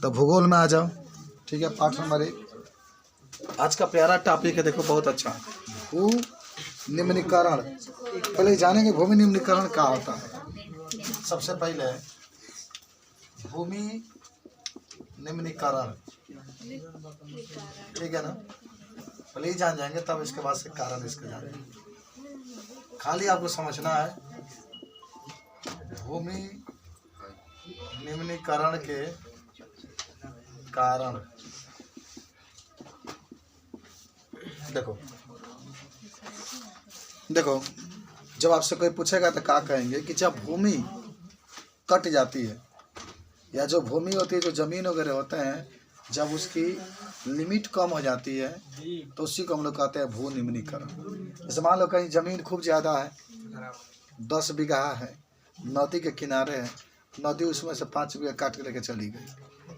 तो भूगोल में आ जाओ। ठीक है, पाठ नंबर 1 आज का प्यारा टॉपिक है, देखो बहुत अच्छा। भू निम्नीकरण। पहले जानेंगे भूमि निम्नीकरण क्या होता है। सबसे पहले भूमि निम्नीकरण, ठीक है ना, पहले ही जान जाएंगे, तब इसके बाद से कारण इसका जानेंगे। खाली आपको समझना है भूमि निम्नीकरण के कारण। देखो जब आपसे कोई पूछेगा तो क्या कहेंगे कि जब भूमि कट जाती है या जो भूमि होती है, जो जमीन वगैरह होते हैं, जब उसकी लिमिट कम हो जाती है तो उसी को हम लोग कहते हैं भू निम्नीकरण। जैसे मान लो कहीं जमीन खूब ज़्यादा है, 10 बीघा है, नदी के किनारे है, नदी उसमें से 5 बीघा काट के लेके चली गई,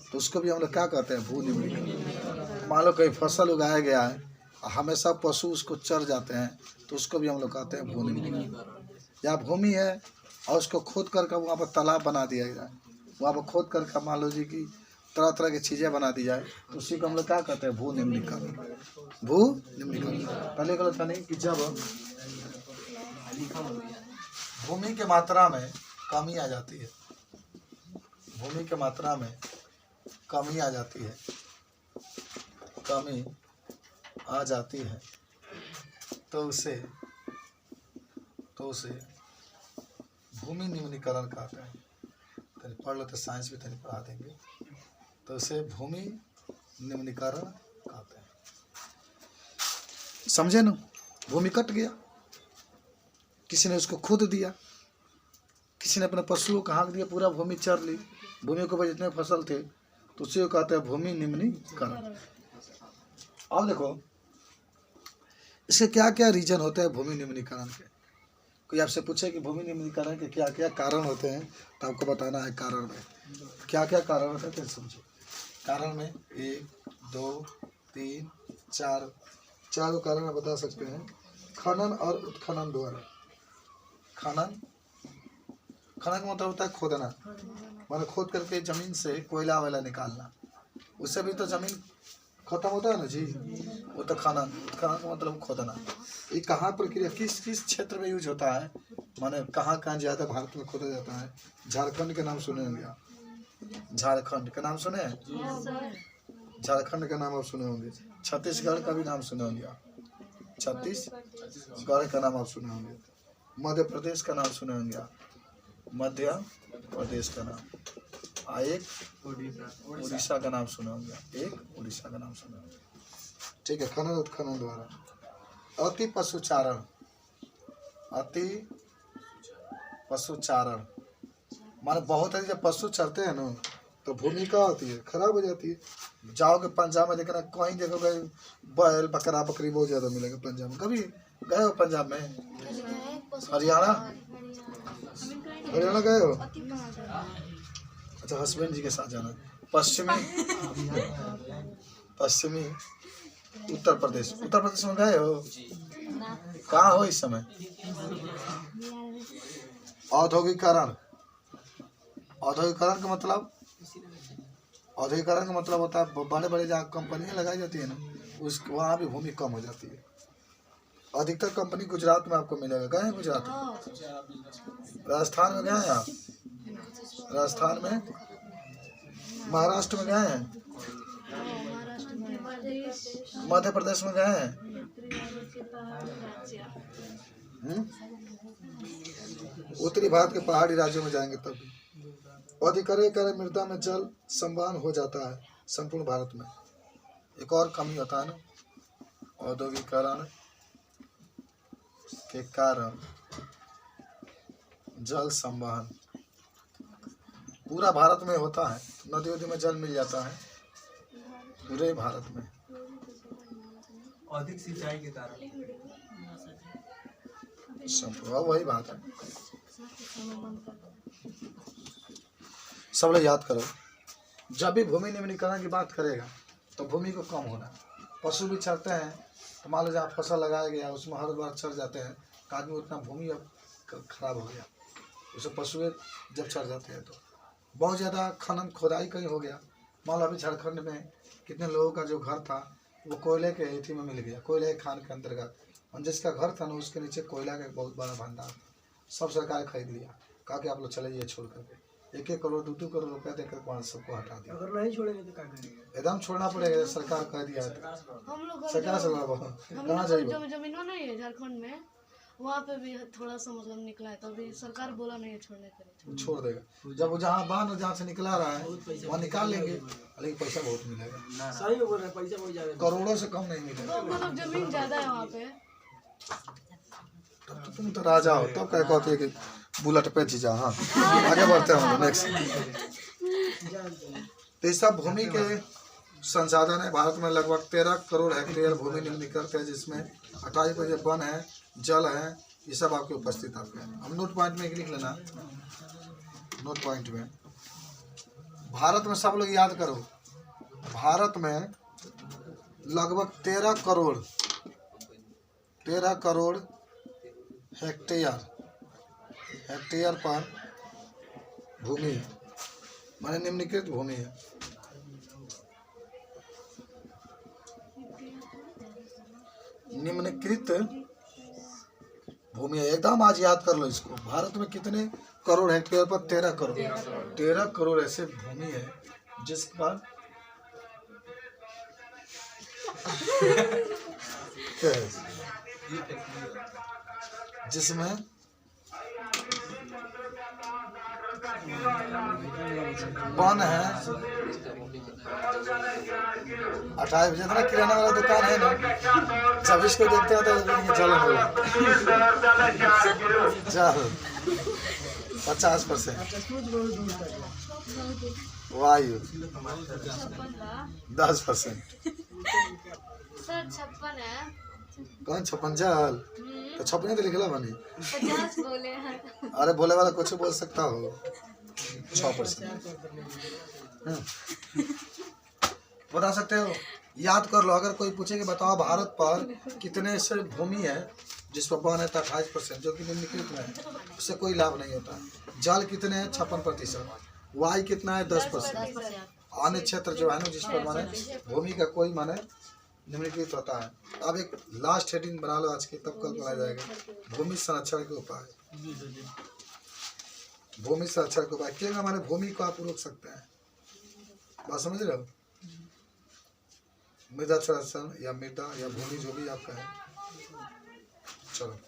तो उसको भी हम लोग क्या कहते हैं भू निम्नीकरण। मान लो कहीं फसल उगाया गया है, हमेशा पशु उसको चर जाते हैं, तो उसको भी हम लोग कहते हैं भू निम्नीकरण। या भूमि है और उसको खोद कर वहाँ पर तालाब बना दिया जाए, वहाँ पर खोद कर मान लो जी की तरह तरह की चीज़ें बना दी जाए, तो उसी को हम लोग क्या कहते हैं भू निम्नीकरण। भू निम्नीकरण पहले गलत था नहीं कि जब भूमि के मात्रा में कमी आ जाती है, भूमि के मात्रा में कमी आ जाती है, कमी आ जाती है, तो उसे भूमि निम्नीकरण कहते हैं। तनी पढ़ लो तो साइंस भी तनी पढ़ा देंगे, तो उसे भूमि निम्नीकरण कहते हैं। समझे ना, भूमि कट गया, किसी ने उसको खोद दिया, किसी ने अपने पशुओं को हाँक दिया, पूरा भूमि चर ली, भूमि के ऊपर जितने फसल थे, तो उसे कहते हैं भूमि निम्नीकरण। अब देखो इसके क्या क्या रीजन होते हैं भूमि निम्नीकरण के। कोई आपसे पूछे कि भूमि निम्नीकरण के क्या क्या कारण होते हैं, तो आपको बताना है कारण में क्या क्या कारण होते हैं। तो समझो कारण में 1 2 3 4 चार कारण आप बता सकते हैं। खनन और उत्खनन द्वारा। खनन का मतलब होता है खोदना, माने खोद करके जमीन से कोयला वैला निकालना, उससे भी तो जमीन खत्म होता है ना जी, वो तो खनन का मतलब खोदना। ये कहाँ प्रक्रिया किस किस क्षेत्र में यूज होता है, माने कहाँ कहाँ ज़्यादा भारत में खोदा जाता है। झारखंड के नाम सुने होंगे आप, झारखंड का नाम सुने हैं, झारखंड का नाम आप सुने होंगे। छत्तीसगढ़ का भी नाम सुने होंगे आप, छत्तीसगढ़ का नाम आप सुने होंगे। मध्य प्रदेश का नाम सुने होंगे आप, मध्य प्रदेश का नाम। एक उड़ीसा का नाम सुने होंगे, एक उड़ीसा का नाम सुने होंगे। ठीक है, खनन उत्खनन द्वारा। अति पशुचारण, अति पशुचारण माने बहुत है, जब पशु चरते हैं ना तो भूमि क्या होती है, खराब हो जाती है। जाओगे पंजाब में देखना, कहीं देखोगे बैल बकरा बकरी बहुत ज़्यादा मिलेगा पंजाब में। कभी गए हो पंजाब में, हरियाणा, हरियाणा गए हो? अच्छा, हस्बैंड जी के साथ जाना। पश्चिमी उत्तर प्रदेश में गए हो? कहाँ हो इस समय? औद्योगिकरण, औद्योगिकरण का मतलब होता है बड़े बड़े जहाँ कंपनियां लगाई जाती है ना, उस वहाँ भी भूमि कम हो जाती है। अधिकतर कंपनी गुजरात में आपको मिलेगा। गए हैं गुजरात में? राजस्थान में गए हैं आप? राजस्थान में? महाराष्ट्र में गए हैं? मध्य प्रदेश में गए हैं? उत्तरी भारत के पहाड़ी राज्यों में जाएंगे तब। औद्योगिकरण मृदा में जल संवहन हो जाता है संपूर्ण भारत में। एक और कमी होता है ना, औद्योगिकरण के कारण जल संवहन पूरा भारत में होता है, नदी उदी में जल मिल जाता है पूरे भारत में। अधिक सिंचाई के कारण वही बात है। सब लोग याद करो, जब भी भूमि निम्नीकरण की बात करेगा तो भूमि को कम होना। पशु भी चरते हैं, तो मान लो जहाँ फसल लगाया गया उसमें हर बार चर जाते हैं, आदमी उतना भूमि अब खराब हो गया, उसे पशु जब चर जाते हैं तो बहुत ज़्यादा खनन खोदाई कहीं हो गया। मान लो अभी झारखंड में कितने लोगों का जो घर था वो कोयले के एथी में मिल गया, कोयले खान के अंतर्गत, और जिसका घर था ना उसके नीचे कोयला का एक बहुत बड़ा भंडार, सब सरकार खरीद लिया, कहा कि आप लोग चले जाइए छोड़ करके। 1-1 करोड़ 2-2 करोड़ रुपया देकर वहाँ सबको हटा दिया। अगर नहीं छोड़ेंगे तो क्या करेंगे? एकदम छोड़ना पड़ेगा, सरकार कह दिया है। हम लोग सरकार से कहाँ जाइए? जमीनों नहीं है झारखंड में, वहाँ पे भी थोड़ा सा मतलब निकला है, तो अभी सरकार बोला नहीं है छोड़ने के लिए। छोड़ देगा जब वो जहाँ बाहर जहाँ से निकला रहा है वहाँ निकाल लेंगे, लेकिन पैसा बहुत मिलेगा। सही में बोल रहे हैं, पैसा बहुत ज्यादा करोड़ों से कम नहीं मिलेगा। तो मतलब जमीन ज्यादा है वहाँ पे। तब तो तुम तो राजा हो, तब क्या कहते हैं कि बुलेट पे जीजा। हाँ आगे बढ़ते हैं हम नेक्स्ट। तो इस सब भूमि के संसाधन है। भारत में लगभग 13 करोड़ हेक्टेयर भूमि निम्नलिखित है, जिसमें 28% वन है, जल है, ये सब आपके उपस्थित आपके। हम नोट पॉइंट में एक लिख लेना, नोट पॉइंट में भारत में सब लोग याद करो, भारत में लगभग 13 करोड़ हेक्टेयर पर भूमि है, माने निम्नलिखित भूमि है। निम्नलिखित भूमि है, एकदम आज याद कर लो इसको। भारत में कितने करोड़ हेक्टेयर पर? 13 करोड़। 13 करोड़ ऐसे भूमि है जिस पर जिसमें वन है 28। जितना किराना वाला दुकान है ना, जब इसको देखते हैं तो जलन होगा। चल 50%, वायु 10%, सर 56 है। कौन 56 जल? तो 56 तो लिखला बनी। 50 बोले हैं। अरे बोले वाला कुछ बोल सकता हो। 6% बता सकते हो? याद कर लो। अगर कोई पूछे कि बताओ भारत पर कितने ऐसे भूमि है जिस पर वन है तो 28%, जो कि निम्नलिखित में है, उससे कोई लाभ नहीं होता। जल कितने हैं? 56%। वायु कितना है? 10%। अन्य क्षेत्र जो है ना जिस पर माने भूमि का कोई माने निम्नलिखित होता है। अब एक लास्ट हेडिंग बना लो आज की, तब कल बनाया जाएगा। भूमि संरक्षण के उपाय। भूमि संरक्षण के उपाय क्या माने भूमि को आप रोक सकते हैं, बात समझ रहे हो? मृदा संरक्षण या मृदा या भूमि जो भी आपका है। चलो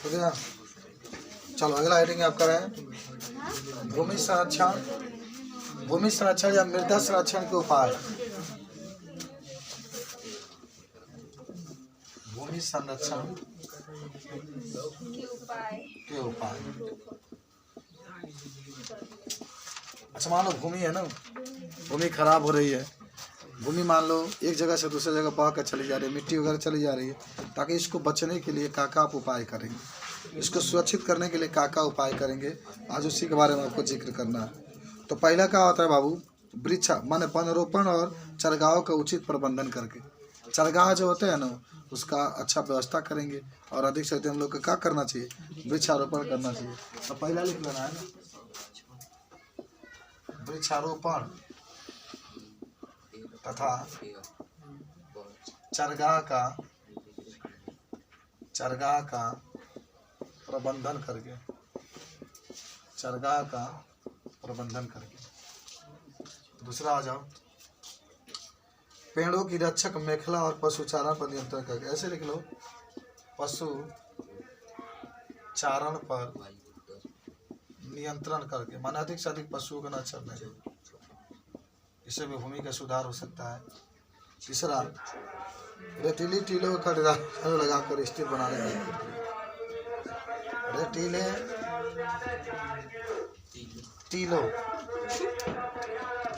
हो गया। चलो अगला हेडिंग आपका है भूमि संरक्षण। भूमि संरक्षण या मृदा संरक्षण के उपाय। भूमि संरक्षण के उपाय। अच्छा मान लो भूमि है ना, भूमि खराब हो रही है। भूमि मान लो एक जगह से दूसरी जगह बह कर चली जा रही है, मिट्टी वगैरह चली जा रही है, ताकि इसको बचने के लिए क्या आप उपाय करेंगे, इसको सुरक्षित करने के लिए क्या उपाय करेंगे, आज उसी के बारे में आपको जिक्र करना है। तो पहला क्या होता है बाबू? वृक्ष माने वनरोपण और चरगाहों का उचित प्रबंधन करके। चरगाह जो होते हैं ना उसका अच्छा व्यवस्था करेंगे, और अधिक से अधिक हम लोग को क्या करना चाहिए? वृक्षारोपण करना चाहिए। तो पहला लिख लेना है ना, वृक्षारोपण तथा चरगाह का प्रबंधन करके। चरगाह का प्रबंधन करके। दूसरा आ जाओ, पेड़ों की रक्षक मेखला और पशु चारण पर नियंत्रण करके। ऐसे लिख लो, पशु चारण पर नियंत्रण करके, माने अधिक से अधिक पशुओं का न चरने, इससे भी भूमि का सुधार हो सकता है। तीसरा, रेतीली टीलों का लगाकर स्थिर बनाने की प्रक्रिया। रेतीले टीलों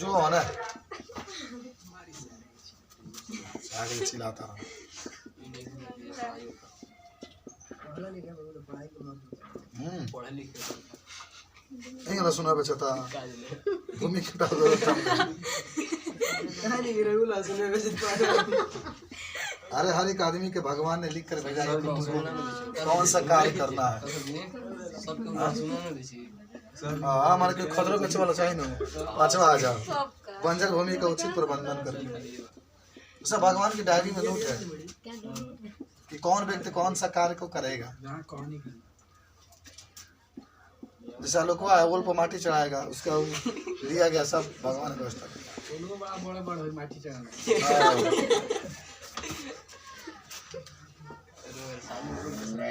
जो है ना, आगे चिल्लाता रहा, लिखे मतलब पढ़ाई के बाद पढ़े लिखे नहीं ना सुना बचा था भूमि कटा दो कहाँ नहीं गिरे उला सुने में से पढ़े अरे हर एक आदमी के भगवान ने लिख कर भेजा है कि तुमको कौन सा कार्य करना है। सबके बात सुना ना बेसी हाँ हमारे को खतरों बेचे वाला चाहिए ना पांचवा आ जाओ बंजर भूमि का उचित प्रबंधन करके उसका भगवान की डायरी में नोट है क्या डूबे? कि कौन व्यक्ति कौन सा कार्य को करेगा। जहाँ कौन नहीं करे जैसे अलोकवा है ओल पर माटी चढ़ाएगा उसका वो दिया गया सब भगवान की व्यवस्था किया। दोनों बड़ा बड़ा बड़ा माटी चढ़ाना हाँ। सामने